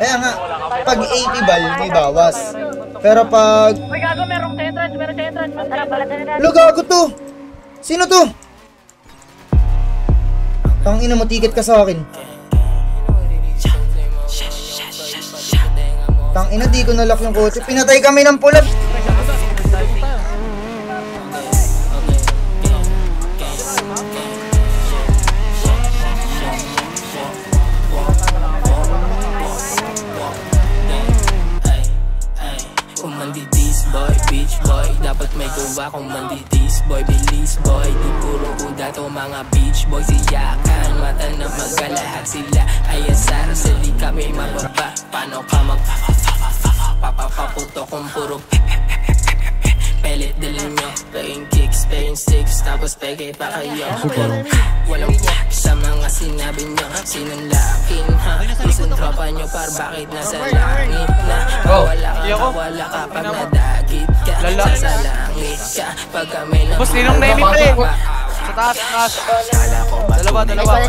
Kaya nga, pag 80 bal, may bawas. Pero pag... Uy, gago, merong entrance. Lo, gago to! Sino to? Tangina mo, ticket ka sa akin. Tangina, di ko nalock yung kotse. Pinatay kami ng pulat. Beach boy, dapat may gawa kung manditis boy, bilis boy, di puro kuda to mga beach boy. Siyakan, mata na magalahat sila ay asar, sali kami mababa. Paano ka magpapapaputo kung puro pelit dilin nyo, playing kicks, playing six, tapos peke pa kayo. Walang sa mga sinabi nyo, sinunlakin ha. Isang tropa nyo par bakit nasa langit na. Wala ka pag nadagit ka, sa langit ka. Pag kami na boss, ninong naming pre. Sa taas. Dalawa.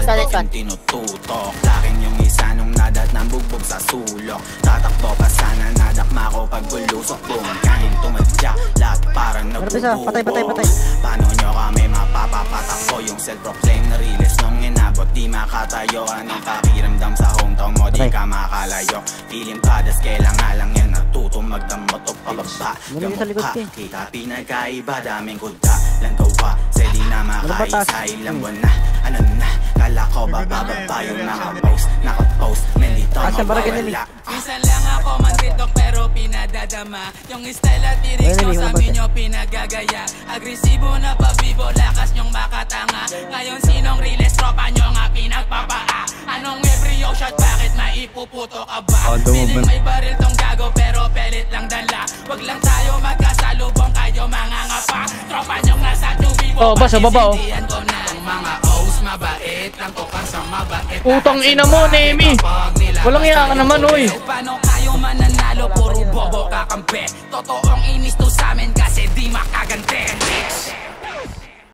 Tinututok laking yung isa nung nadat ng bugbog sa sulok. Tatakbo pa sana nadakma ko pag bulusok. Bumangkain tumadya, lahat parang nagbubuko. Patay. Paano nyo kami mapapapatakbo? Yung self-proclaim na realist nung inabot di makatayo. Anong pakiramdam sa hometown mo di ka makalayo? Pilim padas kailang nga lang yan natutong magdamotok pababa. Gamukha, kita pinagkaiba, daming kuda lang gawa. Sa di na makaisa ilang buwan na. Ano na, kala ko bababa yung nakapost. Nandito mawawala. Minsan lang ako mantitok pero pinadadama. Yung style at lyrics ko sa amin nyo pinagagaya. Agresibo na pabibo, lakas nyong makatanga. Ngayon sinong realist tropa nyo nga pinagpapaa? Anong every shot, bakit maipuputo ka ba? Piling may baril tong gago pero pelit lang dala. Wag lang tayo magkasalubong, kayo mga ngapa. Tropa nyo nga sa tubibo. Oh, boss, baba oh. Mga O's mabait lang ko sa mabait. Utang ina mo, Nemi. Walang iya ka naman, oy. Paano kayo mananalo, puro bobo kakampi. Totoong inis to